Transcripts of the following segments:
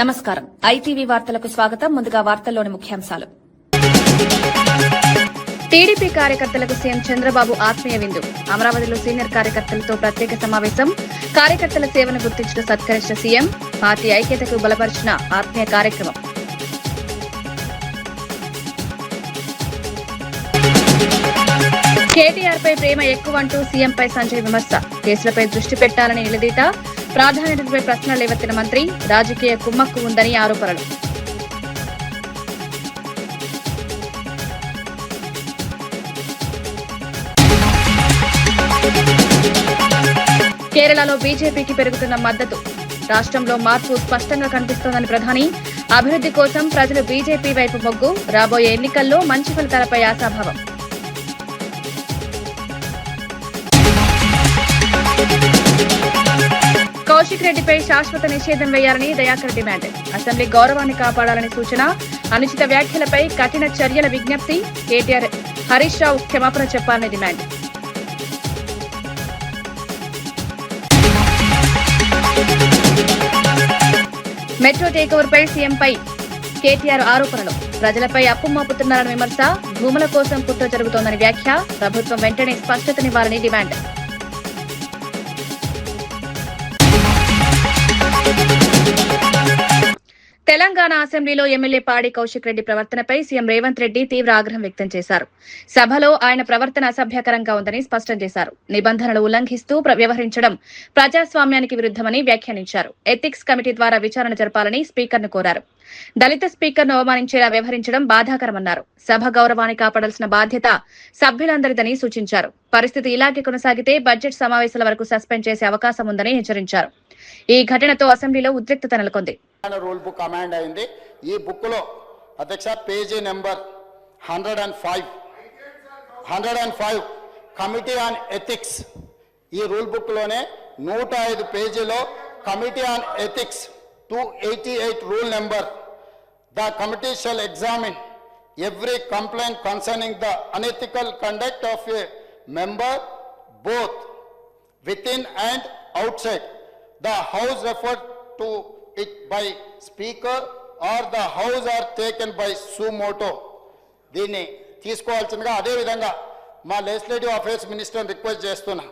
నమస్కారం ఐటీవీ వార్తలకు స్వాగతం. ముందుగా వార్తల్లోని ముఖ్యాంశాలు. టీడీపీ కార్యకర్తలకు సీఎం చంద్రబాబు ఆత్మీయ విందు. అమరావతిలో సీనియర్ కార్యకర్తలతో ప్రత్యేక సమావేశం. కార్యకర్తల సేవను గుర్తించిన సత్కరించిన సీఎం. పార్టీ ఐక్యతకు బలపరిచిన ఆత్మీయ కార్యక్రమం. కేటీఆర్ పై ప్రేమ ఎక్కువంటూ సీఎంపై సంజయ్ విమర్శ. కేసులపై దృష్టి పెట్టాలని నిలదీత. ప్రాధాన్యతపై ప్రశ్నలు లేవెత్తిన మంత్రి. రాజకీయ కుమ్మక్కు ఉందని ఆరోపణలు. కేరళలో బీజేపీకి పెరుగుతున్న మద్దతు. రాష్ట్రంలో మార్పు స్పష్టంగా కనిపిస్తోందని ప్రధాని. అభివృద్ధి కోసం ప్రజలు బీజేపీ వైపు మొగ్గు. రాబోయే ఎన్నికల్లో మంచి ఫలితాలపై ఆశాభావం. కౌశిక్ రెడ్డిపై శాశ్వత నిషేధం వేయాలని దయాకర్ డిమాండ్. అసెంబ్లీ గౌరవాన్ని కాపాడాలని సూచన. అనుచిత వ్యాఖ్యలపై కఠిన చర్యల విజ్ఞప్తి. కేటీఆర్ హరీష్ రావు క్షమాపణ చెప్పాలని డిమాండ్. మెట్రో టేకోవర్పై సీఎంపై కేటీఆర్ ఆరోపణలు. ప్రజలపై అప్పు మోపుతున్నారని విమర్శ. భూముల కోసం కుట్ర జరుగుతోందని వ్యాఖ్య. ప్రభుత్వం వెంటనే స్పష్టతనివ్వాలని డిమాండ్. తెలంగాణ అసెంబ్లీలో ఎమ్మెల్యే పాడి కౌశిక్ రెడ్డి ప్రవర్తనపై సీఎం రేవంత్ రెడ్డి తీవ్ర ఆగ్రహం వ్యక్తం చేశారు. సభలో ఆయన ప్రవర్తన అసభ్యకరంగా ఉందని స్పష్టం చేశారు. నిబంధనలు ఉల్లంఘిస్తూ వ్యవహరించడం ప్రజాస్వామ్యానికి విరుద్దమని వ్యాఖ్యానించారు. ఎథిక్స్ కమిటీ ద్వారా విచారణ జరపాలని స్పీకర్ను కోరారు. దళిత స్పీకర్ను అవమానించేలా వ్యవహరించడం బాధాకరమన్నారు. సభ గౌరవాన్ని కాపాడాల్సిన బాధ్యత సభ్యులందరిదని సూచించారు. పరిస్థితి ఇలాగే కొనసాగితే బడ్జెట్ సమావేశాల వరకు సస్పెండ్ చేసే అవకాశం ఉందని హెచ్చరించారు. ఈ ఘటనతో అసెంబ్లీలో ఉద్రిక్తత నెలకొంది. రూల్ బుక్ అమెండ్ అయింది. ఈ బుక్ లో అధ్యక్ష page number 105 committee on ethics. ఈ రూల్ బుక్ లోనే 105 పేజీలో committee on ethics 288 rule number. The committee shall examine every complaint concerning the unethical conduct of a member both within and outside the house referred to it by speaker or the house are taken by suo motu. దీన్ని తీసుకోవాల్సిందిగా అదే విధంగా మా legislative affairs minister request చేస్తున్నా.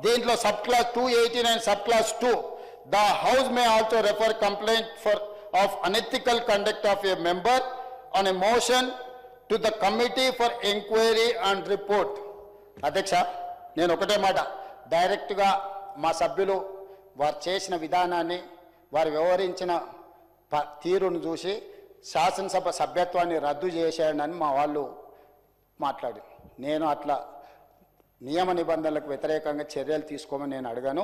దీంట్లో sub class 289 sub class 2 the house may also refer complaint of unethical conduct of a member on a motion to the committee for inquiry and report. అధ్యక్ష, నేను ఒకటే మాట, డైరెక్ట్గా మా సభ్యులు వారు చేసిన విధానాన్ని, వారు వ్యవహరించిన తీరును చూసి శాసనసభ సభ్యత్వాన్ని రద్దు చేశాడని మా వాళ్ళు మాట్లాడి, నేను అట్లా నియమ నిబంధనలకు వ్యతిరేకంగా చర్యలు తీసుకోమని నేను అడిగాను.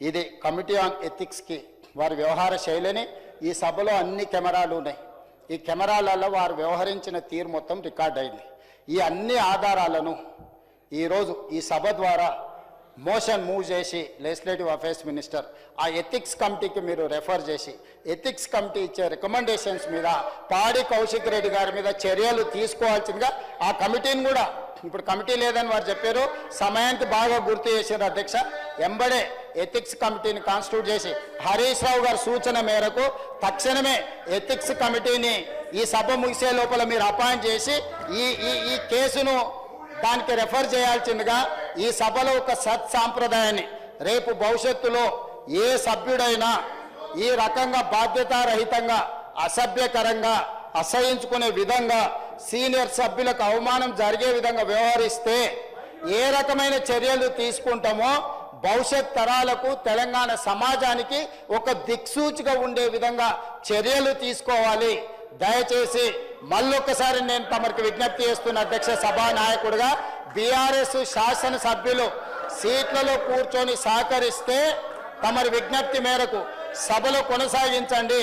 ఇది కమిటీ ఆన్ ఎథిక్స్కి వారి వ్యవహార శైలిని, ఈ సభలో అన్ని కెమెరాలు ఉన్నాయి, ఈ కెమెరాలలో వారు వ్యవహరించిన తీరు మొత్తం రికార్డ్ అయింది. ఈ అన్ని ఆధారాలను ఈరోజు ఈ సభ ద్వారా మోషన్ మూవ్ చేసి లెజిస్లేటివ్ అఫైర్స్ మినిస్టర్ ఆ ఎథిక్స్ కమిటీకి మీరు రెఫర్ చేసి ఎథిక్స్ కమిటీ ఇచ్చే రికమెండేషన్స్ మీద పాడి కౌశిక్ రెడ్డి గారి మీద చర్యలు తీసుకోవాల్సిందిగా ఆ కమిటీని కూడా, ఇప్పుడు కమిటీ లేదని వారు చెప్పారు, సమయానికి బాగా గుర్తు చేశారు అధ్యక్ష. ఎంబడే ఎథిక్స్ కమిటీని కాన్స్టిట్యూట్ చేసి హరీష్ రావు గారి సూచన మేరకు తక్షణమే ఎథిక్స్ కమిటీని ఈ సభ ముగిసే లోపల మీరు అపాయింట్ చేసి ఈ కేసును దానికి రెఫర్ చేయాల్సిందిగా ఈ సభలో ఒక సత్సాంప్రదాయాన్ని రేపు భవిష్యత్తులో ఏ సభ్యుడైనా ఈ రకంగా బాధ్యతారహితంగా అసభ్యకరంగా అసహించుకునే విధంగా సీనియర్ సభ్యులకు అవమానం జరిగే విధంగా వ్యవహరిస్తే ఏ రకమైన చర్యలు తీసుకుంటామో భవిష్యత్ తరాలకు తెలంగాణ సమాజానికి ఒక దిక్సూచిగా ఉండే విధంగా చర్యలు తీసుకోవాలి. దయచేసి మళ్ళొక్కసారి నేను తమరికి విజ్ఞప్తి చేస్తున్న అధ్యక్ష, సభానాయకుడిగా బీఆర్ఎస్ శాసనసభ్యులు సీట్లలో కూర్చొని సహకరిస్తే తమరి విజ్ఞప్తి మేరకు సభలో కొనసాగించండి.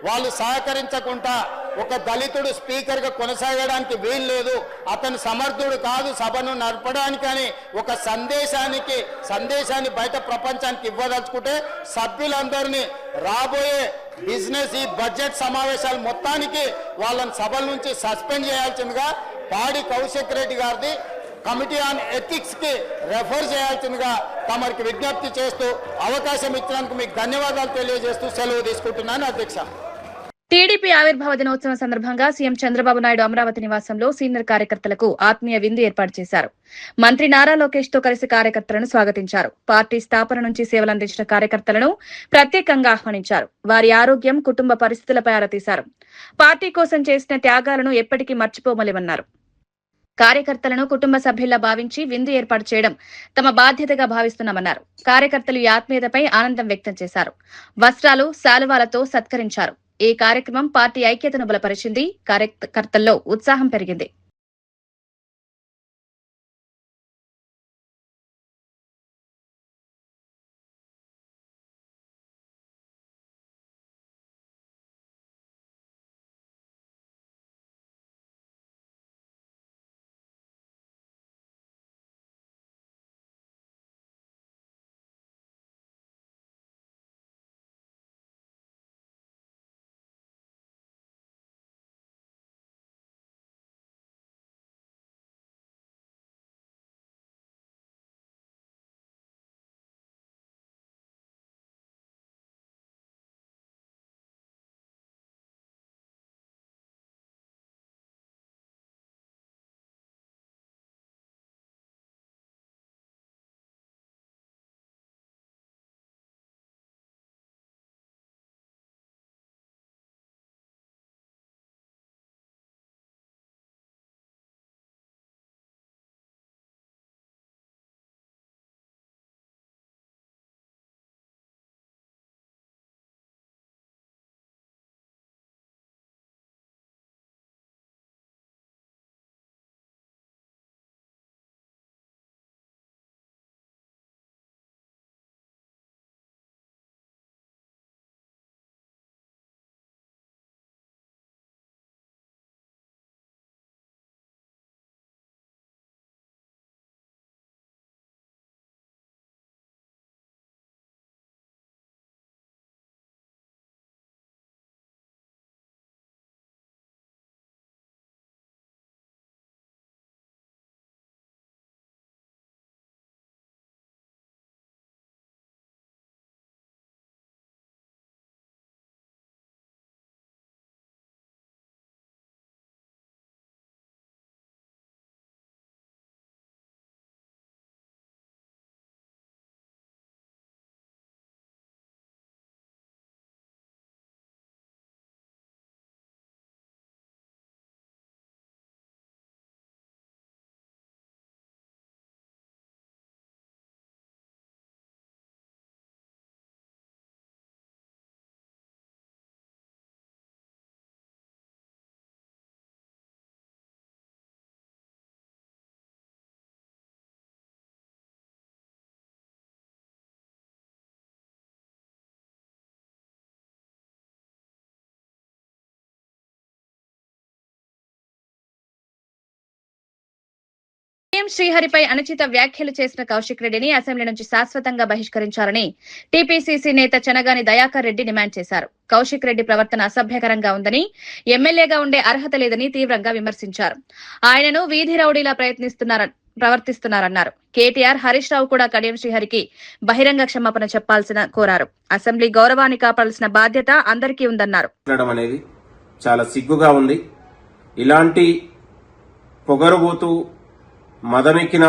వాళ్ళు సహకరించకుండా ఒక దళితుడు స్పీకర్గా కొనసాగడానికి వీలు లేదు, అతను సమర్థుడు కాదు సభను నడపడానికి అని ఒక సందేశాన్ని బయట ప్రపంచానికి ఇవ్వదలుచుకుంటే సభ్యులందరినీ రాబోయే బిజినెస్ ఈ బడ్జెట్ సమావేశాలు మొత్తానికి వాళ్ళని సభల నుంచి సస్పెండ్ చేయాల్సిందిగా పాడి కౌశిక్ రెడ్డి గారిది కమిటీ ఆన్ ఎథిక్స్ కి రెఫర్ చేయాల్సిందిగా తమరికి విజ్ఞప్తి చేస్తూ అవకాశం ఇచ్చినందుకు మీకు ధన్యవాదాలు తెలియజేస్తూ సెలవు తీసుకుంటున్నాను అధ్యక్ష. టీడీపీ ఆవిర్భావ దినోత్సవం సందర్భంగా సీఎం చంద్రబాబు నాయుడు అమరావతి నివాసంలో సీనియర్ కార్యకర్తలకు ఆత్మీయ విందు ఏర్పాటు చేశారు. మంత్రి నారా లోకేష్ తో కలిసి కార్యకర్తలను స్వాగతించారు. పార్టీ స్థాపన నుంచి సేవలందించిన కార్యకర్తలను ప్రత్యేకంగా ఆహ్వానించారు. వారి ఆరోగ్యం, కుటుంబ పరిస్థితులపై ఆరా తీశారు. పార్టీ కోసం చేసిన త్యాగాలను ఎప్పటికీ మర్చిపోమలేమన్నారు. కార్యకర్తలను కుటుంబ సభ్యుల్లా భావించి విందు ఏర్పాటు చేయడం తమ బాధ్యతగా భావిస్తున్నామన్నారు. కార్యకర్తలు ఈ ఆత్మీయతపై ఆనందం వ్యక్తం చేశారు. వస్త్రాలు, శాలువాలతో సత్కరించారు. ఈ కార్యక్రమం పార్టీ ఐక్యతను బలపరిచింది. కార్యకర్తల్లో ఉత్సాహం పెరిగింది. సీఎం శ్రీహరిపై అనుచిత వ్యాఖ్యలు చేసిన కౌశిక్ రెడ్డిని అసెంబ్లీ నుంచి శాశ్వతంగా బహిష్కరించాలని టీపీసీసీ నేత చెనగాని దయాకర్ రెడ్డి డిమాండ్ చేశారు. కౌశిక్ రెడ్డి ప్రవర్తన అసభ్యకరంగా ఉందని, ఎమ్మెల్యేగా ఉండే అర్హత లేదని తీవ్రంగా విమర్శించారు. ఆయనను వీధి రౌడీలా ప్రవర్తిస్తున్నారన్నారు. కేటీఆర్, హరీష్ రావు కూడా కడియం శ్రీహరికి బహిరంగ క్షమాపణ చెప్పాల్సిన కోరారు. అసెంబ్లీ గౌరవాన్ని కాపాడాల్సిన బాధ్యత అందరికీ ఉందన్నారు. అనేది చాలా సిగ్గుగా ఉంది. ఇలాంటి పొగరుబోతూ మదమెక్కిన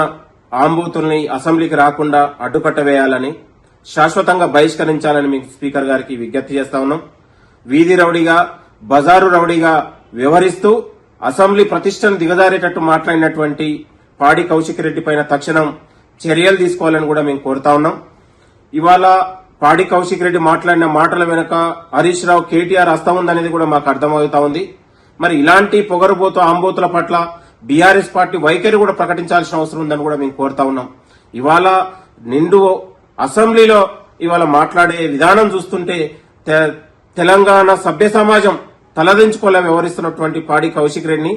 ఆంబూతుల్ని అసెంబ్లీకి రాకుండా అడ్డుకట్టవేయాలని, శాశ్వతంగా బహిష్కరించాలని మీకు స్పీకర్ గారికి విజ్ఞప్తి చేస్తా ఉన్నాం. వీధి రౌడీగా, బజారు రౌడీగా వ్యవహరిస్తూ అసెంబ్లీ ప్రతిష్టను దిగజారేటట్టు మాట్లాడినటువంటి పాడి కౌశిక్ రెడ్డి పైన తక్షణం చర్యలు తీసుకోవాలని కూడా మేము కోరుతా ఉన్నాం. ఇవాళ పాడి కౌశిక్ రెడ్డి మాట్లాడిన మాటల వెనుక హరీష్ రావు, కేటీఆర్ హస్తం ఉందనేది కూడా మాకు అర్థమవుతా ఉంది. మరి ఇలాంటి పొగరుబోతు ఆంబోతుల పట్ల బీఆర్ఎస్ పార్టీ వైఖరి కూడా ప్రకటించాల్సిన అవసరం ఉందని కూడా మేము కోరుతా ఉన్నాం. ఇవాళ నిండు అసెంబ్లీలో ఇవాళ మాట్లాడే విధానం చూస్తుంటే తెలంగాణ సభ్య సమాజం తలదించుకోలే వ్యవహరిస్తున్నటువంటి పాడి కౌశిక్ రెడ్డిని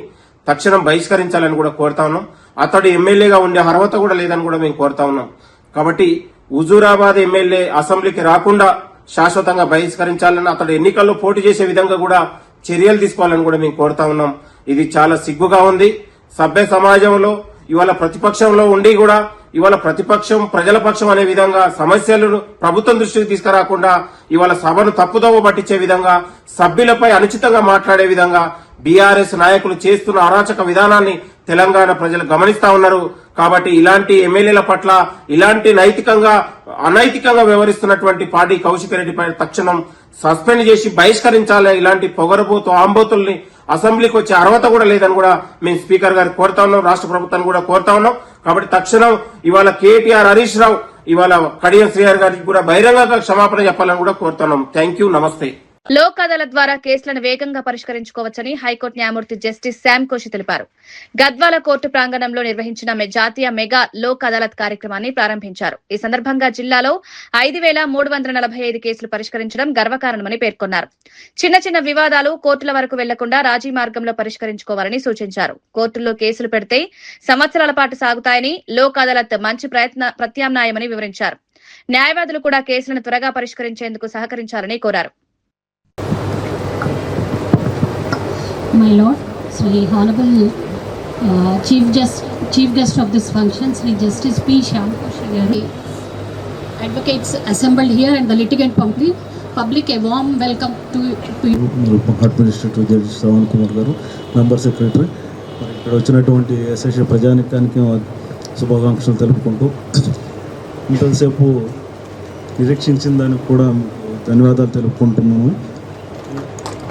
తక్షణం బహిష్కరించాలని కూడా కోరుతా ఉన్నాం. అతడు ఎమ్మెల్యేగా ఉండే అర్హత కూడా లేదని కూడా మేము కోరుతా ఉన్నాం. కాబట్టి హుజూరాబాద్ ఎమ్మెల్యే అసెంబ్లీకి రాకుండా శాశ్వతంగా బహిష్కరించాలని, అతడు ఎన్నికల్లో పోటీ చేసే విధంగా కూడా చర్యలు తీసుకోవాలని కూడా మేము కోరుతా ఉన్నాం. ఇది చాలా సిగ్గుగా ఉంది. సభ్య సమాజంలో ఇవాళ ప్రతిపక్షంలో ఉండి కూడా ఇవాళ ప్రతిపక్షం ప్రజల పక్షం అనే విధంగా సమస్యలను ప్రభుత్వం దృష్టికి తీసుకురాకుండా ఇవాళ సభను తప్పుదోవ పట్టించే విధంగా సభ్యులపై అనుచితంగా మాట్లాడే విధంగా బీఆర్ఎస్ నాయకులు చేస్తున్న అరాచక విధానాన్ని తెలంగాణ ప్రజలు గమనిస్తా ఉన్నారు. కాబట్టి ఇలాంటి ఎమ్మెల్యేల పట్ల ఇలాంటి అనైతికంగా వ్యవహరిస్తున్నటువంటి పార్టీ కౌశిక్ రెడ్డిపై తక్షణం సస్పెండ్ చేసి బహిష్కరించాలి. ఇలాంటి పొగరబోతు ఆంబోతుల్ని అసెంబ్లీకి వచ్చే అర్హత కూడా లేదని కూడా మేము స్పీకర్ గారికి కోరుతా ఉన్నాం, రాష్ట్ర ప్రభుత్వాన్ని కూడా కోరుతా ఉన్నాం. కాబట్టి తక్షణం ఇవాళ కేటీఆర్ హరీష్ రావు ఇవాళ కడియం శ్రీహరి గారికి కూడా బహిరంగంగా క్షమాపణ చెప్పాలని కూడా కోరుతున్నాం. థ్యాంక్ యూ, నమస్తే. లోక్ అదాలత్ ద్వారా కేసులను వేగంగా పరిష్కరించుకోవచ్చని హైకోర్టు న్యాయమూర్తి జస్టిస్ శామ్ కోషి తెలిపారు. గద్వాల కోర్టు ప్రాంగణంలో నిర్వహించిన జాతీయ మెగా లోక్ అదాలత్ కార్యక్రమాన్ని ప్రారంభించారు. ఈ సందర్భంగా జిల్లాలో 5,345 కేసులు పరిష్కరించడం గర్వకారణమని పేర్కొన్నారు. చిన్న చిన్న వివాదాలు కోర్టుల వరకు వెళ్లకుండా రాజీ మార్గంలో పరిష్కరించుకోవాలని సూచించారు. కోర్టుల్లో కేసులు పెడితే సంవత్సరాల పాటు సాగుతాయని, లోక్ అదాలత్ మంచి ప్రత్యామ్నాయమని వివరించారు. న్యాయవాదులు కూడా కేసులను త్వరగా పరిష్కరించేందుకు సహకరించాలని కోరారు. My Lord, Sri Honorable Chief Guest of this function, Sri Justice P. Shyam Koshi, advocates assembled here and the litigant public, a warm welcome to you. Administrative Judge Shravan Kumar garu, Member Secretary, ఇక్కడ వచ్చినటువంటి SSA ప్రజానికానికి శుభాకాంక్షలు తెలుపుకుంటూ ఇంతసేపు నిరీక్షించిన దానికి కూడా ధన్యవాదాలు తెలుపుకుంటున్నాము.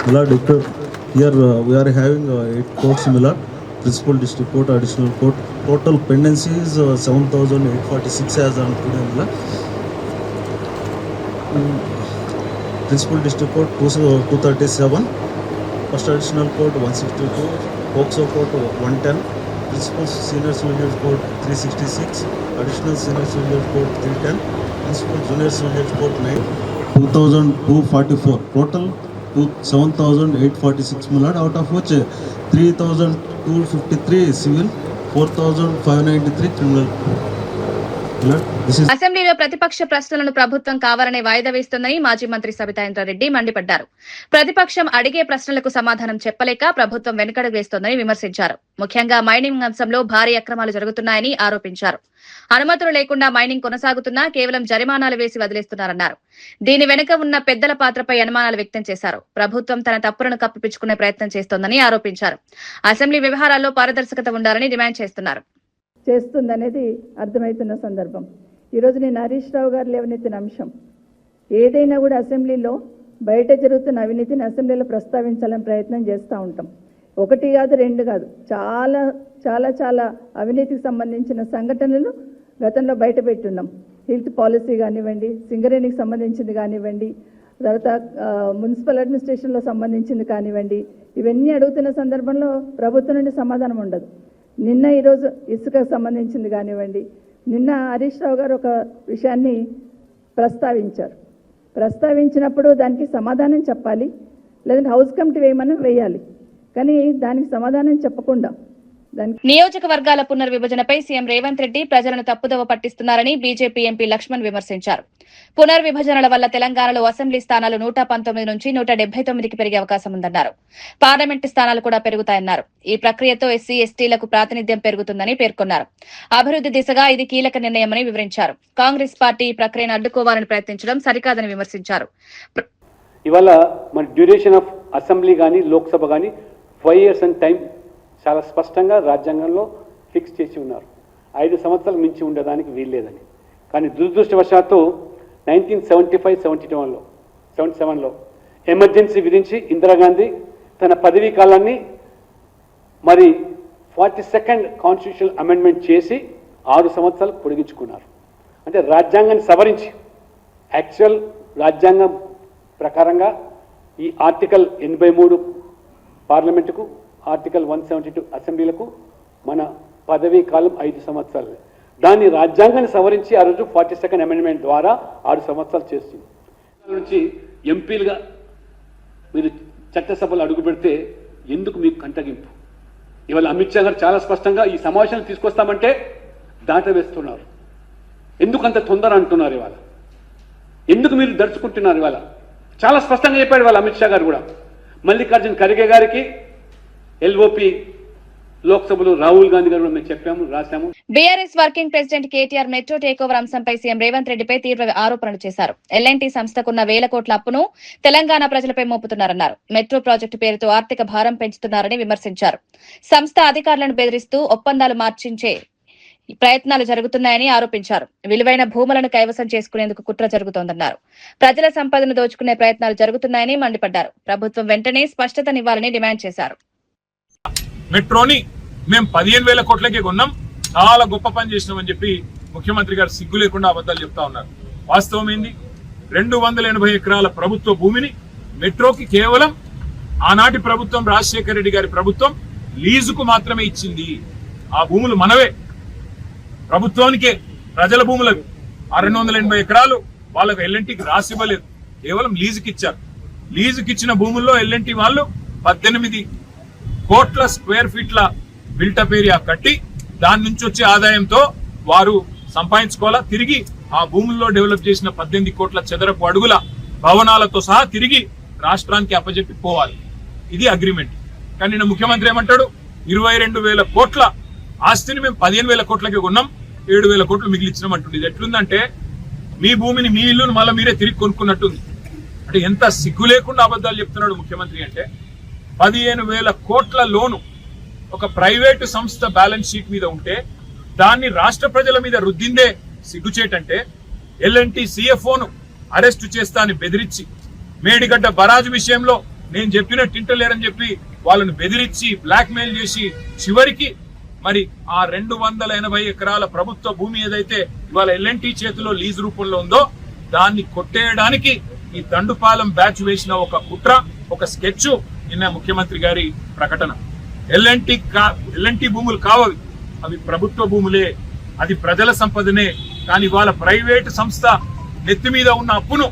ఇలా here we are having 8 courts similar, Principal District Court, Additional Court. Total pendencies 7,846 as on today. Principal District Court 237, First Additional Court 162, Poxo Court 110, Principal Senior Civil Court 366, Additional Senior Civil Court 310, Principal Junior Civil Court 2,244. Total 7,846 million, out of which 3,253 civil, 4,593 criminal. అసెంబ్లీలో ప్రతిపక్ష ప్రశ్నలను ప్రభుత్వం కావాలనే వాయిదా వేస్తోందని మాజీ మంత్రి సబితా ఇంద్రారెడ్డి మండిపడ్డారు. ప్రతిపక్షం అడిగే ప్రశ్నలకు సమాధానం చెప్పలేక ప్రభుత్వం వెనుకడుగు వేస్తోందని విమర్శించారు. ముఖ్యంగా మైనింగ్ అంశంలో భారీ అక్రమాలు జరుగుతున్నాయని ఆరోపించారు. అనుమతులు లేకుండా మైనింగ్ కొనసాగుతున్నా కేవలం జరిమానాలు వేసి వదిలేస్తున్నారన్నారు. దీని వెనుక ఉన్న పెద్దల పాత్రపై అనుమానాలు వ్యక్తం చేశారు. ప్రభుత్వం తన తప్పులను కప్పిపుచ్చుకునే ప్రయత్నం చేస్తోందని ఆరోపించారు. అసెంబ్లీ వ్యవహారాల్లో పారదర్శకత ఉండాలని డిమాండ్ చేస్తుందనేది అర్థమవుతున్న సందర్భం. ఈరోజు నేను హరీష్ రావు గారు లేవనెత్తిన అంశం ఏదైనా కూడా అసెంబ్లీలో బయట జరుగుతున్న అవినీతిని అసెంబ్లీలో ప్రస్తావించాలని ప్రయత్నం చేస్తూ ఉంటాం. 1 కాదు 2 కాదు, చాలా చాలా చాలా అవినీతికి సంబంధించిన సంఘటనలు గతంలో బయట పెట్టున్నాం. హెల్త్ పాలసీ కానివ్వండి, సింగరేణికి సంబంధించింది కానివ్వండి, తర్వాత మున్సిపల్ అడ్మినిస్ట్రేషన్లో సంబంధించింది కానివ్వండి, ఇవన్నీ అడుగుతున్న సందర్భంలో ప్రభుత్వం నుండి సమాధానం ఉండదు. నిన్న ఈరోజు ఇసుకకు సంబంధించింది కానివ్వండి, నిన్న హరీష్ రావు గారు ఒక విషయాన్ని ప్రస్తావించినప్పుడు దానికి సమాధానం చెప్పాలి, లేదంటే హౌస్ కమిటీ వేయాలి. కానీ దానికి సమాధానం చెప్పకుండా నియోజకవర్గాల పునర్విభజనపై సీఎం రేవంత్ రెడ్డి ప్రజలను తప్పుదోవ పట్టిస్తున్నారని బీజేపీ ఎంపీ లక్ష్మణ్ విమర్శించారు. పునర్విభజనల వల్ల తెలంగాణలో అసెంబ్లీ స్థానాలు 119 నుంచి 179కి పెరిగే అవకాశం ఉందన్నారు. పార్లమెంటు స్థానాలు కూడా పెరుగుతాయన్నారు. ఈ ప్రక్రియతో ఎస్సీ ఎస్టీలకు ప్రాతినిధ్యం పెరుగుతుందని పేర్కొన్నారు. అభివృద్ధి దిశగా ఇది కీలక నిర్ణయమని వివరించారు. కాంగ్రెస్ పార్టీ ఈ ప్రక్రియను అడ్డుకోవాలని ప్రయత్నించడం సరికాదని విమర్శించారు. ఇవాళ మన డ్యూరేషన్ ఆఫ్ అసెంబ్లీ కానీ లోక్సభ కానీ 5 years అండ్ టైం చాలా స్పష్టంగా రాజ్యాంగంలో ఫిక్స్ చేసి ఉన్నారు. 5 సంవత్సరాలు మించి ఉండడానికి వీల్లేదని. కానీ దురదృష్టవశాత్తు 1977లో ఎమర్జెన్సీ విధించి ఇందిరాగాంధీ తన పదవీ కాలాన్ని మరి 42nd కాన్స్టిట్యూషనల్ అమెండ్మెంట్ చేసి 6 సంవత్సరాలు పొడిగించుకున్నారు. అంటే రాజ్యాంగాన్ని సవరించి యాక్చువల్ రాజ్యాంగం ప్రకారంగా ఈ ఆర్టికల్ 83 పార్లమెంటుకు, ఆర్టికల్ 172 అసెంబ్లీలకు మన పదవీ కాలం 5 సంవత్సరాలు. దాన్ని రాజ్యాంగాన్ని సవరించి ఆ రోజు 42nd అమెండ్మెంట్ ద్వారా 6 సంవత్సరాలు చేస్తుంది. నుంచి ఎంపీలుగా మీరు చట్టసభలు అడుగు పెడితే ఎందుకు మీకు కంటగింపు? ఇవాళ అమిత్ షా గారు చాలా స్పష్టంగా ఈ సమావేశాన్ని తీసుకొస్తామంటే దాటవేస్తున్నారు. ఎందుకు అంత తొందర అంటున్నారు? ఇవాళ ఎందుకు మీరు దడుచుకుంటున్నారు? ఇవాళ చాలా స్పష్టంగా చెప్పాడు వాళ్ళ అమిత్ షా గారు కూడా. మల్లికార్జున్ ఖర్గే గారికి ఎల్ఓపి లోక్సభలో రాహుల్ గాంధీ గారు మేము చెప్పాము, రాశాము. BRS working president KTR metro takeover అంశంపై సీఎం రేవంత్ రెడ్డిపై తీవ్ర ఆరోపణలు చేశారు. ఎల్ఎన్టీ సంస్థకున్న వేల కోట్ల అప్పును తెలంగాణ ప్రజలపై మోపుతున్నారన్నారు. మెట్రో ప్రాజెక్టు పేరుతో ఆర్థిక భారం పెంచుతున్నారని విమర్శించారు. సంస్థ అధికారులను బెదిరిస్తూ ఒప్పందాలు మార్చించే ప్రయత్నాలు జరుగుతున్నాయని ఆరోపించారు. విలువైన భూములను కైవసం చేసుకునేందుకు కుట్ర జరుగుతోందన్నారు. ప్రజల సంపదను దోచుకునే ప్రయత్నాలు జరుగుతున్నాయని మండిపడ్డారు. ప్రభుత్వం వెంటనే స్పష్టతనివ్వాలని డిమాండ్ చేశారు. మెట్రోని మేము 15,000 కోట్లకే కొన్నాం, చాలా గొప్ప పని చేసినామని చెప్పి ముఖ్యమంత్రి గారు సిగ్గు లేకుండా అబద్ధాలు చెప్తా ఉన్నారు. వాస్తవం ఏంది? 280 ఎకరాల ప్రభుత్వ భూమిని మెట్రోకి కేవలం ఆనాటి ప్రభుత్వం, రాజశేఖర రెడ్డి గారి ప్రభుత్వం లీజుకు మాత్రమే ఇచ్చింది. ఆ భూములు మనవే, ప్రభుత్వానికే, ప్రజల భూములవి. ఆ 280 ఎకరాలు వాళ్ళకు ఎల్ఎన్టీకి రాసివ్వలేదు, కేవలం లీజుకి ఇచ్చారు. లీజుకి ఇచ్చిన భూముల్లో ఎల్ఎన్టీ వాళ్ళు 18 కోట్ల స్క్వేర్ ఫీట్ల బిల్టప్ ఏరియా కట్టి దాని నుంచి వచ్చే ఆదాయంతో వారు సంపాదించుకోవాలా. తిరిగి ఆ భూముల్లో డెవలప్ చేసిన 18 కోట్ల చదరపు అడుగుల భవనాలతో సహా తిరిగి రాష్ట్రానికి అప్పజెప్పి పోవాలి. ఇది అగ్రిమెంట్. కానీ నిన్న ముఖ్యమంత్రి ఏమంటాడు? 22,000 కోట్ల ఆస్తిని మేము 15,000 కోట్లకి కొన్నాం, 7,000 కోట్లు మిగిలిచ్చినాం అంటుంది. ఇది ఎట్లుందంటే మీ భూమిని, మీ ఇల్లును మళ్ళీ మీరే తిరిగి కొనుక్కున్నట్టుంది. అంటే ఎంత సిగ్గు లేకుండా అబద్ధాలు చెప్తున్నాడు ముఖ్యమంత్రి అంటే. 15,000 కోట్ల లోను ఒక ప్రైవేటు సంస్థ బ్యాలెన్స్ షీట్ మీద ఉంటే దాన్ని రాష్ట్ర ప్రజల మీద రుద్దిందే సిగ్గుచేటంటే, ఎల్ఎన్టీ సిఎఫ్ఓను అరెస్టు చేస్తా అని బెదిరించి, మేడిగడ్డ బరాజు విషయంలో నేను చెప్పినట్టు ఇంటలేరని చెప్పి వాళ్ళని బెదిరించి బ్లాక్ మెయిల్ చేసి చివరికి మరి ఆ 280 ఎకరాల ప్రభుత్వ భూమి ఏదైతే ఇవాళ ఎల్ఎన్టీ చేతిలో లీజ్ రూపంలో ఉందో దాన్ని కొట్టేయడానికి ఈ దండుపాలెం బ్యాచ్ వేసిన ఒక కుట్ర, ఒక స్కెచ్ నిన్న ముఖ్యమంత్రి గారి ప్రకటన. ఎల్ఎన్టీ భూములు కావవి, అవి ప్రభుత్వ భూములే, అది ప్రజల సంపదనే. కానీ వాళ్ళ ప్రైవేటు సంస్థ నెత్తి మీద ఉన్న అప్పును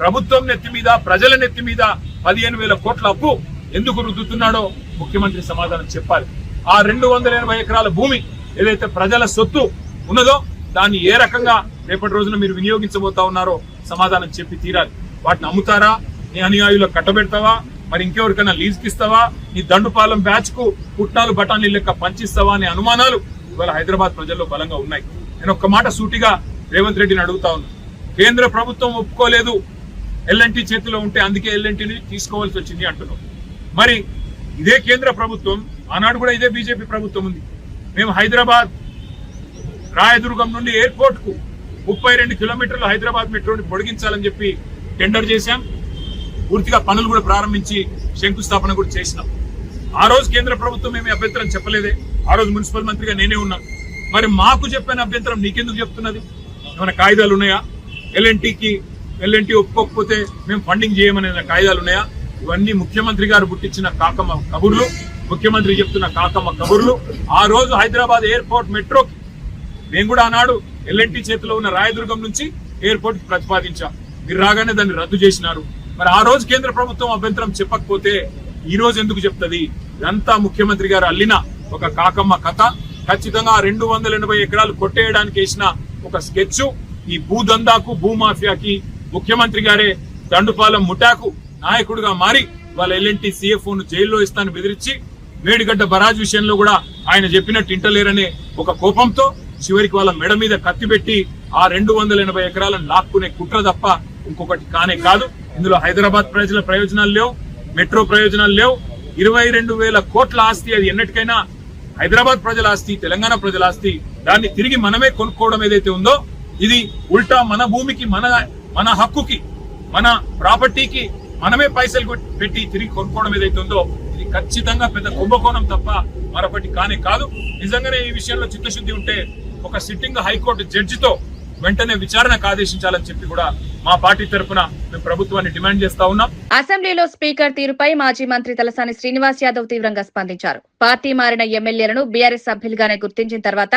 ప్రభుత్వం నెత్తి మీద, ప్రజల నెత్తి మీద 15,000 కోట్ల అప్పు ఎందుకు రుద్దుతున్నాడో ముఖ్యమంత్రి సమాధానం చెప్పాలి. ఆ 280 ఎకరాల భూమి ఏదైతే ప్రజల సొత్తు ఉన్నదో దాన్ని ఏ రకంగా రేపటి రోజున మీరు వినియోగించబోతా ఉన్నారో సమాధానం చెప్పి తీరాలి. వాటిని అమ్ముతారా? నీ అనుయాయులకు కట్టబెడతావా? మరి ఇంకెవరికైనా లీజుకి ఇస్తావా? నీ దండుపాలెం బ్యాచ్ కు పుట్టాలు బఠానీ లెక్క పంచిస్తావా అనే అనుమానాలు ఇవాళ హైదరాబాద్ ప్రజల్లో బలంగా ఉన్నాయి. నేను ఒక్క మాట సూటిగా రేవంత్ రెడ్డిని అడుగుతా ఉన్నా. కేంద్ర ప్రభుత్వం ఒప్పుకోలేదు ఎల్ఎన్టీ చేతిలో ఉంటే, అందుకే ఎల్ఎన్టీని తీసుకోవాల్సి వచ్చింది అంటున్నాం. మరి ఇదే కేంద్ర ప్రభుత్వం, ఆనాడు కూడా ఇదే బీజేపీ ప్రభుత్వం ఉంది. మేము హైదరాబాద్ రాయదుర్గం నుండి ఎయిర్పోర్ట్ కు 32 కిలోమీటర్లు హైదరాబాద్ మెట్రోని పొడిగించాలని చెప్పి టెండర్ చేశాం. పూర్తిగా పనులు కూడా ప్రారంభించి శంకుస్థాపన కూడా చేసినాం. ఆ రోజు కేంద్ర ప్రభుత్వం ఏమీ అభ్యంతరం చెప్పలేదే. ఆ రోజు మున్సిపల్ మంత్రిగా నేనే ఉన్నాను. మరి మాకు చెప్పిన అభ్యంతరం నీకెందుకు చెప్తున్నది? ఏమైనా కాయిదాలు ఉన్నాయా? ఎల్ఎన్టీ ఒప్పుకోకపోతే మేము ఫండింగ్ చేయమనే కాయిదాలు ఉన్నాయా? ఇవన్నీ ముఖ్యమంత్రి గారు పుట్టించిన కాకమ్మ కబుర్లు, ముఖ్యమంత్రి చెప్తున్న కాకమ్మ కబుర్లు. ఆ రోజు హైదరాబాద్ ఎయిర్పోర్ట్ మెట్రోకి మేము కూడా ఆనాడు ఎల్ఎన్టీ చేతిలో ఉన్న రాయదుర్గం నుంచి ఎయిర్పోర్ట్ కి ప్రతిపాదించాం. మీరు రాగానే దాన్ని రద్దు చేసినారు. మరి ఆ రోజు కేంద్ర ప్రభుత్వం అభ్యంతరం చెప్పకపోతే ఈ రోజు ఎందుకు చెప్తుంది? ఇదంతా ముఖ్యమంత్రి గారు అల్లిన ఒక కాకమ్మ కథ. ఖచ్చితంగా 280 ఎకరాలు కొట్టేయడానికి వేసిన ఒక స్కెచ్. ఈ భూదందాకు, భూమాఫియాకి ముఖ్యమంత్రి గారే దండుపాలెం ముఠాకు నాయకుడిగా మారి వాళ్ళ ఎల్ఎన్టీ సిఎఫ్ఓను జైల్లో ఇస్తాను బెదిరించి, మేడిగడ్డ బరాజ్ విషయంలో కూడా ఆయన చెప్పినట్టు ఇంటలేరనే ఒక కోపంతో చివరికి వాళ్ళ మెడ మీద కత్తి పెట్టి ఆ 280 ఎకరాలను లాక్కునే కుట్ర తప్ప ఇంకొకటి కానే కాదు. ఇందులో హైదరాబాద్ ప్రజల ప్రయోజనాలు లేవు, మెట్రో ప్రయోజనాలు లేవు. 22,000 కోట్ల ఆస్తి, అది ఎన్నటికైనా హైదరాబాద్ ప్రజల ఆస్తి, తెలంగాణ ప్రజల ఆస్తి. దాన్ని తిరిగి మనమే కొనుక్కోవడం ఏదైతే ఉందో ఇది ఉల్టా మన భూమికి, మన హక్కుకి, మన ప్రాపర్టీకి మనమే పైసలు పెట్టి తిరిగి కొనుక్కోవడం ఏదైతే ఉందో ఇది ఖచ్చితంగా పెద్ద కుంభకోణం తప్ప మరొకటి కానే కాదు. నిజంగానే ఈ విషయంలో చిత్తశుద్ధి ఉంటే ఒక సిట్టింగ్ హైకోర్టు జడ్జితో వెంటనే విచారణకు ఆదేశించాలని చెప్పి కూడా మా పార్టీ తరఫున మేము ప్రభుత్వాన్ని డిమాండ్ చేస్తా ఉన్నాం. అసెంబ్లీలో స్పీకర్ తీరుపై మాజీ మంత్రి తలసాని శ్రీనివాస్ యాదవ్ తీవ్రంగా స్పందించారు. పార్టీ మారిన ఎమ్మెల్యేలను బీఆర్ఎస్ సభ్యులుగానే గుర్తించిన తర్వాత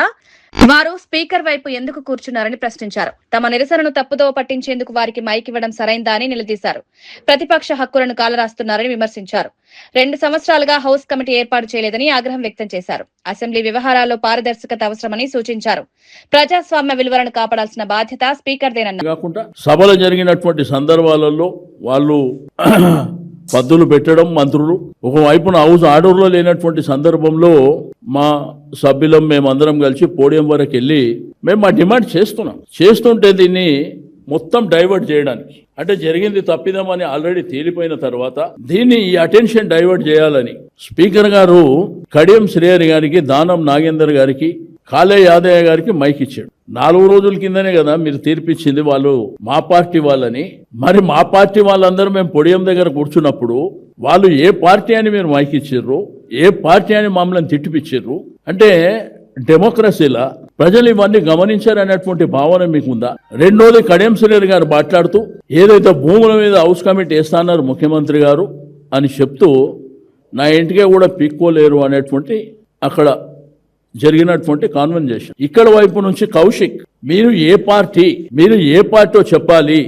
వారు స్పీకర్ వైపు ఎందుకు కూర్చున్నారని ప్రశ్నించారు. తమ నిరసనను తప్పుదోవ పట్టించేందుకు వారికి మైక్ ఇవ్వడం సరైందా అని నిలదీశారు. ప్రతిపక్ష హక్కులను కాలరాస్తున్నారని విమర్శించారు. 2 సంవత్సరాలుగా హౌస్ కమిటీ ఏర్పాటు చేయలేదని ఆగ్రహం వ్యక్తం చేశారు. అసెంబ్లీ వ్యవహారాల్లో పారదర్శకత అవసరమని సూచించారు. ప్రజాస్వామ్య విలువలను కాపాడాల్సిన బాధ్యత స్పీకర్దేనన్నారు. కాకుండా సభలు జరిగినటువంటి సందర్భాలలో వాళ్ళు పద్దులు పెట్టడం మంత్రులు, ఒకవైపున హౌస్ ఆర్డర్లో లేనటువంటి సందర్భంలో మా సభ్యులం మేమందరం కలిసి పోడియం వరకు వెళ్ళి మేము మా డిమాండ్ చేస్తుంటే దీన్ని మొత్తం డైవర్ట్ చేయడానికి, అంటే జరిగింది తప్పిదమని ఆల్రెడీ తేలిపోయిన తర్వాత దీన్ని ఈ అటెన్షన్ డైవర్ట్ చేయాలని స్పీకర్ గారు కడియం శ్రేయర్ గారికి, దానం నాగేందర్ గారికి, కాలే యాదయ్య గారికి మైక్ ఇచ్చాడు. 4 రోజుల కిందనే కదా మీరు తీర్పిచ్చింది వాళ్ళు మా పార్టీ వాళ్ళని. మరి మా పార్టీ వాళ్ళందరూ మేము పొడియం దగ్గర కూర్చున్నప్పుడు వాళ్ళు ఏ పార్టీ అని మీరు మైక్ ఇచ్చిర్రు, ఏ పార్టీ అని మమ్మల్ని తిట్టిపిచ్చిర్రు అంటే డెమోక్రసీలా ప్రజలు ఇవన్నీ గమనించారనేటువంటి భావన మీకుందా? రెండోది కడియం శ్రేయర్ గారు మాట్లాడుతూ ఏదైతే భూముల మీద హౌస్ కమిటీ వేస్తాన్నారు ముఖ్యమంత్రి గారు అని చెప్తూ నా ఇంటికే కూడా పీక్కోలేరు అనేటువంటి అక్కడ జరిగినటువంటి కాన్వర్జేషన్. ఇక్కడ వైపు నుంచి కౌశిక్ మీరు ఏ పార్టీ చెప్పాలి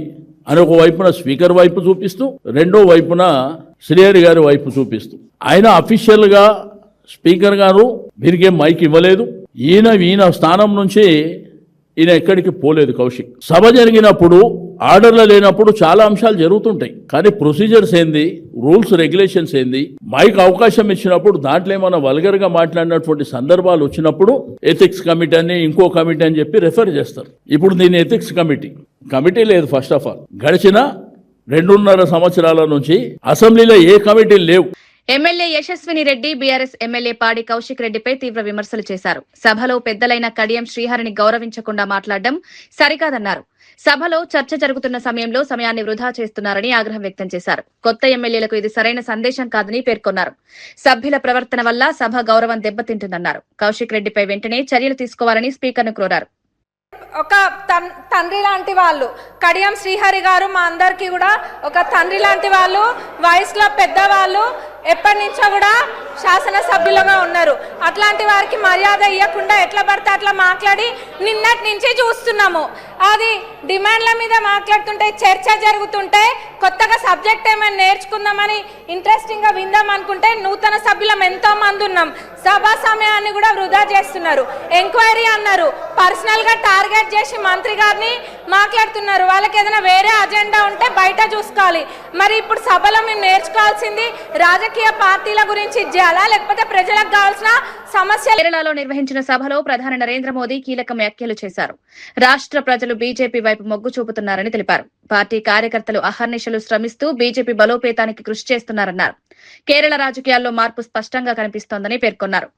అని ఒక వైపున స్పీకర్ వైపు చూపిస్తూ, రెండో వైపున శ్రేయర్ గారి వైపు చూపిస్తూ, ఆయన అఫీషియల్ గా స్పీకర్ గారు వీరికేం మైక్ ఇవ్వలేదు. ఈయన స్థానం నుంచి ఈయన ఎక్కడికి పోలేదు. కౌశిక్ సభ జరిగినప్పుడు ఆర్డర్లు లేనప్పుడు చాలా అంశాలు జరుగుతుంటాయి, కానీ ప్రొసీజర్స్ ఏంది, రూల్స్ రెగ్యులేషన్స్ ఏంది, మైక్ అవకాశం ఇచ్చినప్పుడు దాంట్లో ఏమైనా వల్గర్ గా మాట్లాడినటువంటి సందర్భాలు వచ్చినప్పుడు ఎథిక్స్ కమిటీ అని ఇంకో కమిటీ అని చెప్పి రెఫర్ చేస్తారు. ఇప్పుడు దీని ఎథిక్స్ కమిటీ లేదు. ఫస్ట్ ఆఫ్ ఆల్ గడిచిన 2.5 సంవత్సరాల నుంచి అసెంబ్లీలో ఏ కమిటీలు లేవు. ఎమ్మెల్యే యశస్విని రెడ్డి బీఆర్ఎస్ ఎమ్మెల్యే పాడి కౌశిక్ రెడ్డిపై తీవ్ర విమర్శలు చేశారు. సభలో పెద్దలైన కడియం శ్రీహరిని గౌరవించకుండా మాట్లాడడం సరికాదన్నారు. సభలో చర్చ జరుగుతున్న సమయంలో సమయాన్ని వృధా చేస్తున్నారని ఆగ్రహం వ్యక్తం చేశారు. కొత్త ఎమ్మెల్యేలకు ఇది సరైన సందేశం కాదని పేర్కొన్నారు. సభ్యుల ప్రవర్తన వల్ల సభ గౌరవం దెబ్బతింటుందన్నారు. కౌశిక్ రెడ్డిపై వెంటనే చర్యలు తీసుకోవాలని స్పీకర్ను కోరారు. ఒక తండ్రి లాంటి వాళ్ళు కడియం శ్రీహరి గారు మా అందరికీ కూడా ఒక తండ్రి లాంటి వాళ్ళు, వయసులో పెద్దవాళ్ళు, ఎప్పటి నుంచో కూడా శాసనసభ్యులుగా ఉన్నారు. అట్లాంటి వారికి మర్యాద ఇవ్వకుండా ఎట్లా పడితే అట్లా మాట్లాడి నిన్నటి నుంచి చూస్తున్నాము. అది డిమాండ్ల మీద మాట్లాడుతుంటే చర్చ జరుగుతుంటే కొత్తగా సబ్జెక్ట్ ఏమైనా నేర్చుకుందామని ఇంట్రెస్టింగ్గా విందాం అనుకుంటే నూతన సభ్యులం ఎంతో మంది ఉన్నాం. సభా సమయాన్ని కూడా వృధా చేస్తున్నారు. ఎంక్వైరీ అన్నారు, పర్సనల్గా టార్గెట్ చేసి మంత్రి గారిని మాట్లాడుతున్నారు. వాళ్ళకి ఏదైనా వేరే అజెండా ఉంటే బయట చూసుకోవాలి. మరి ఇప్పుడు సభలో మేము నేర్చుకోవాల్సింది రాజకీయ పార్టీల గురించి చేయాలా, లేకపోతే ప్రజలకు కావాల్సిన సమస్యలు. కేరళలో నిర్వహించిన సభలో ప్రధాని నరేంద్ర మోదీ కీలక వ్యాఖ్యలు చేశారు. రాష్ట్ర ప్రజలు బీజేపీ వైపు మొగ్గు చూపుతున్నారని తెలిపారు. పార్టీ కార్యకర్తలు అహర్నిశలు శ్రమిస్తూ బీజేపీ బలోపేతానికి కృషి చేస్తున్నారన్నారు. కేరళ రాజకీయాల్లో మార్పు స్పష్టంగా కనిపిస్తోందని పేర్కొన్నారు.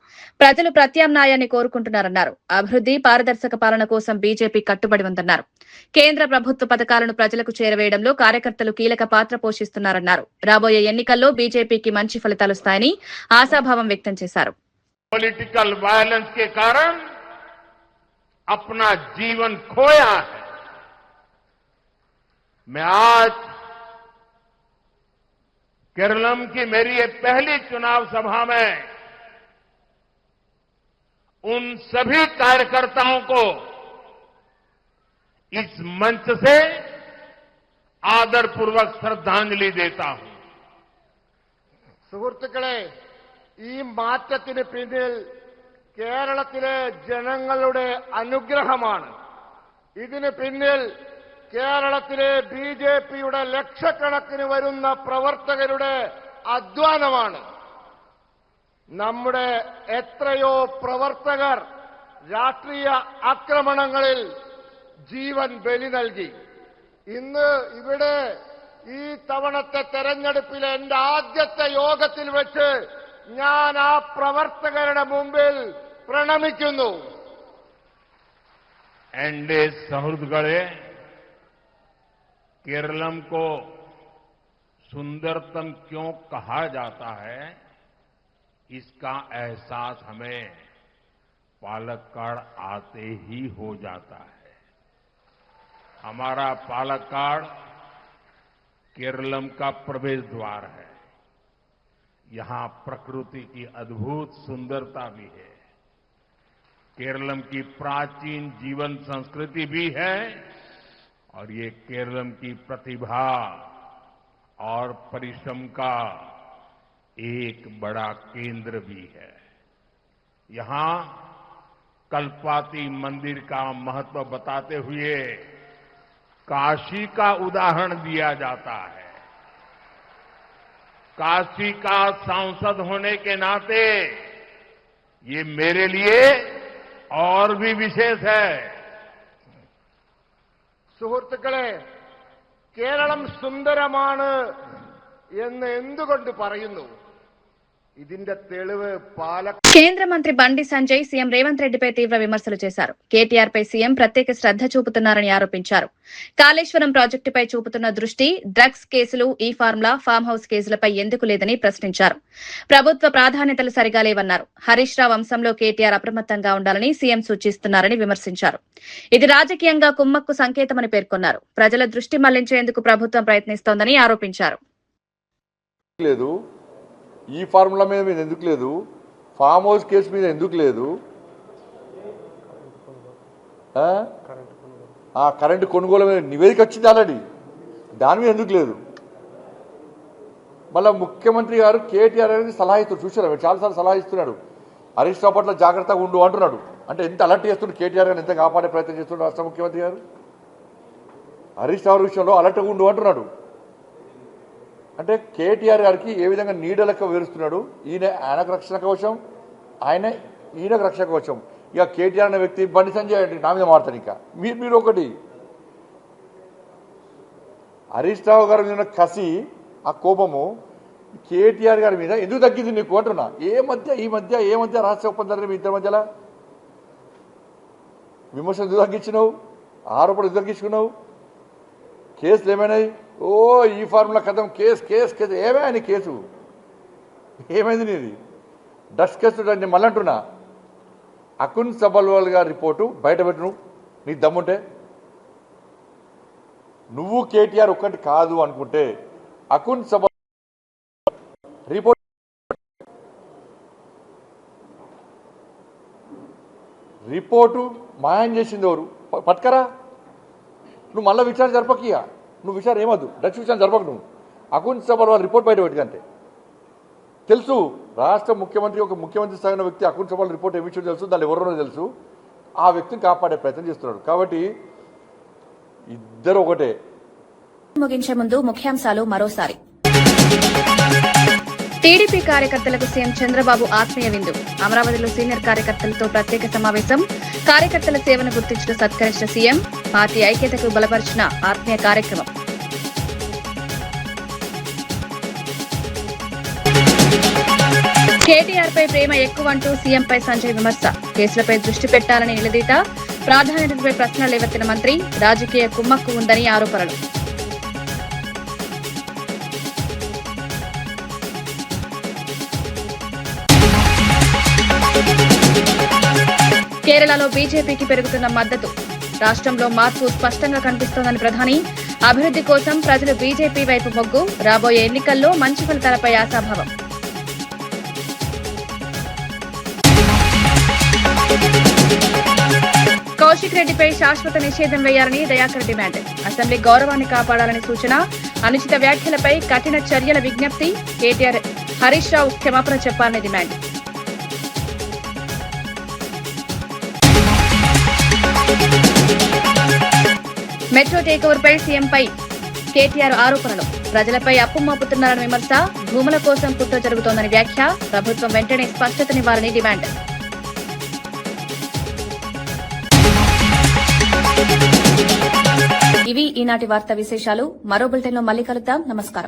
ప్రజలు ప్రత్యామ్నాయాన్ని కోరుకుంటున్నారన్నారు. అభివృద్ధి, పారదర్శక పాలన కోసం బీజేపీ కట్టుబడి ఉందన్నారు. కేంద్ర ప్రభుత్వ పథకాలను ప్రజలకు చేరవేయడంలో కార్యకర్తలు కీలక పాత్ర పోషిస్తున్నారన్నారు. రాబోయే ఎన్నికల్లో బీజేపీకి మంచి ఫలితాలొస్తాయని ఆశాభావం వ్యక్తం చేశారు. पॉलिटिकल वायलेंस के कारण अपना जीवन खोया है। मैं आज केरलम की मेरी ये पहली चुनाव सभा में उन सभी कार्यकर्ताओं को इस मंच से आदरपूर्वक श्रद्धांजलि देता हूं। സുഹൃത്തുക്കളെ, ഈ മാറ്റത്തിന് പിന്നിൽ കേരളത്തിലെ ജനങ്ങളുടെ അനുഗ്രഹമാണ്. ഇതിന് പിന്നിൽ കേരളത്തിലെ ബിജെപിയുടെ ലക്ഷക്കണക്കിന് വരുന്ന പ്രവർത്തകരുടെ അധ്വാനമാണ്. നമ്മുടെ എത്രയോ പ്രവർത്തകർ രാഷ്ട്രീയ ആക്രമണങ്ങളിൽ ജീവൻ ബലി നൽകി. ഇന്ന് ഇവിടെ ഈ തവണത്തെ തെരഞ്ഞെടുപ്പിലെ എന്റെ ആദ്യത്തെ യോഗത്തിൽ വെച്ച് ഞാൻ ആ പ്രവർത്തകരുടെ മുമ്പിൽ പ്രണമിക്കുന്നു. एनडीए सौहृदगढ़े केरलम को सुंदरतम क्यों कहा जाता है, इसका एहसास हमें पालक्काड़ आते ही हो जाता है। हमारा पालक्काड़ केरलम का प्रवेश द्वार है। यहां प्रकृति की अद्भुत सुंदरता भी है, केरलम की प्राचीन जीवन संस्कृति भी है, और ये केरलम की प्रतिभा और परिश्रम का एक बड़ा केंद्र भी है। यहां कल्पाती मंदिर का महत्व बताते हुए काशी का उदाहरण दिया जाता है। काशी का सांसद होने के नाते ये मेरे लिए और भी विशेष है। സുഹൃത്തുക്കളെ, കേരളം സുന്ദരമാണ് എന്ന് എന്തുകൊണ്ട് പറയുന്നു? ഇതിന്റെ തെളിവ് కేంద్ర మంత్రి బండి సంజయ్ సీఎం రేవంత్ రెడ్డిపై తీవ్ర విమర్శలు చేశారు. కేటీఆర్ పై సీఎం ప్రత్యేక శ్రద్ధ చూపుతున్నారని ఆరోపించారు. కాళేశ్వరం ప్రాజెక్టుపై చూపుతున్న దృష్టి డ్రగ్స్ కేసులు, ఈ ఫార్ములా, ఫామ్ హౌస్ కేసులపై ఎందుకు లేదని ప్రశ్నించారు. ప్రభుత్వ ప్రాధాన్యతలు సరిగా లేవన్నారు. హరీష్ రావు వంశంలో కేటీఆర్ అప్రమత్తంగా ఉండాలని సీఎం సూచిస్తున్నారని విమర్శించారు. ఇది రాజకీయంగా కుమ్మక్కు సంకేతమని పేర్కొన్నారు. ప్రజల దృష్టి మళ్లించేందుకు ప్రభుత్వం ప్రయత్నిస్తోందని ఆరోపించారు. ఈ ఫార్ములా మీద ఎందుకు లేదు, ఫామ్ హౌస్ కేసు మీద ఎందుకు లేదు, కరెంటు కొనుగోలు మీద నివేదిక వచ్చింది ఆల్రెడీ, దాని మీద ఎందుకు లేదు? మళ్ళీ ముఖ్యమంత్రి గారు కేటీఆర్ అనేది సలహా ఇస్తున్నారు. చూసారా, చాలాసార్లు సలహా ఇస్తున్నాడు. హరీష్ రావు పట్ల జాగ్రత్తగా ఉండు అంటున్నాడు. అంటే ఎంత అలర్ట్ చేస్తున్నాడు కేటీఆర్ గారు, ఎంత కాపాడే ప్రయత్నం చేస్తున్నాడు రాష్ట్ర ముఖ్యమంత్రి గారు. హరీష్ రావు విషయంలో అలర్ట్గా ఉండు అంటున్నాడు. అంటే కేటీఆర్ గారికి ఏ విధంగా నీడలకు వివరిస్తున్నాడు. ఆయనకు రక్షణ కవచం, ఈయనకు రక్షణ కవచం. ఇక కేటీఆర్ అనే వ్యక్తి బండి సంజయ్ నా మీద మారుతాడు. ఇంకా మీరు ఒకటి, హరీష్ రావు గారి మీద కసి, ఆ కోపము కేటీఆర్ గారి మీద ఎందుకు తగ్గింది నీకు అంటున్నా. ఈ మధ్య రహస్య ఒప్పందాలు మీ ఇద్దరి మధ్యలో విమర్శలు ఎందుకు తగ్గించినావు, ఆరోపణలు ఎందుకు తగ్గించుకున్నావు, కేసులు ఏమైనాయి? ఓ ఈ ఫార్ములా కథం, కేసు ఏమైనా కేసు ఏమైంది నీది? డ్రగ్స్ కేసు నేను మళ్ళీ అంటున్నా, అకున్ సబల్వాల్ గారి రిపోర్టు బయటపెట్టు నీ దమ్ముంటే. నువ్వు కేటీఆర్ ఒక్కటి కాదు అనుకుంటే అకున్ సబల్ రిపోర్టు మాయం చేసింది ఎవరు? పట్టుకరా. నువ్వు మళ్ళీ విచారణ జరపకియా, నువ్వు విచారణ ఏమద్దు, డ్రగ్స్ విచారణ జరపకు. నువ్వు అకున్ సబల్వాల్ రిపోర్ట్ బయట పెట్టికంటే తెలుసు. రాష్ట్ర ముఖ్యమంత్రి, ఒక ముఖ్యమంత్రి స్థాయిన వ్యక్తి అకున్ సబల్వాల్ రిపోర్ట్ ఏమి ఇచ్చాడో తెలుసు, దాన్ని ఎవరో తెలుసు. ఆ వ్యక్తిని కాపాడే ప్రయత్నం చేస్తున్నాడు. కాబట్టి ఇద్దరు ఒకటే. ముగించే ముందు ముఖ్యాంశాలు మరోసారి. టీడీపీ కార్యకర్తలకు సీఎం చంద్రబాబు ఆత్మీయ విందు. అమరావతిలో సీనియర్ కార్యకర్తలతో ప్రత్యేక సమావేశం. కార్యకర్తల సేవను గుర్తించిన సత్కరించిన సీఎం. పార్టీ ఐక్యతకు బలపరిచిన ఆత్మీయ కార్యక్రమం. కేటీఆర్ పై ప్రేమ ఎక్కువంటూ సీఎంపై సంజయ్ విమర్శ. కేసులపై దృష్టి పెట్టాలని నిలదీత. ప్రాధాన్యతపై ప్రశ్నలు లేవెత్తిన మంత్రి. రాజకీయ కుమ్మక్కు ఉందని ఆరోపణలు. కేరళలో బీజేపీకి పెరుగుతున్న మద్దతు. రాష్ట్రంలో మార్పు స్పష్టంగా కనిపిస్తోందని ప్రధాని. అభివృద్ధి కోసం ప్రజలు బీజేపీ వైపు మొగ్గు. రాబోయే ఎన్నికల్లో మంచి ఫలితాలపై ఆశాభావం. కౌశిక్ రెడ్డిపై శాశ్వత నిషేధం వేయాలని దయాకర్ డిమాండ్. అసెంబ్లీ గౌరవాన్ని కాపాడాలని సూచన. అనుచిత వ్యాఖ్యలపై కఠిన చర్యల విజ్ఞప్తి. కేటీఆర్, హరీష్ రావు క్షమాపణ చెప్పాలని డిమాండ్. మెట్రో టేకోవర్ పై సీఎంపై కేటీఆర్ ఆరోపణలు. ప్రజలపై అప్పు మోపుతున్నారని విమర్శ. భూముల కోసం కుట్ర జరుగుతోందని వ్యాఖ్య. ప్రభుత్వం వెంటనే స్పష్టతనివ్వాలని డిమాండ్. ఇవి ఈనాటి వార్తా విశేషాలు. మరో బులెటిన్లో మళ్ళీ కలుద్దాం. నమస్కారం.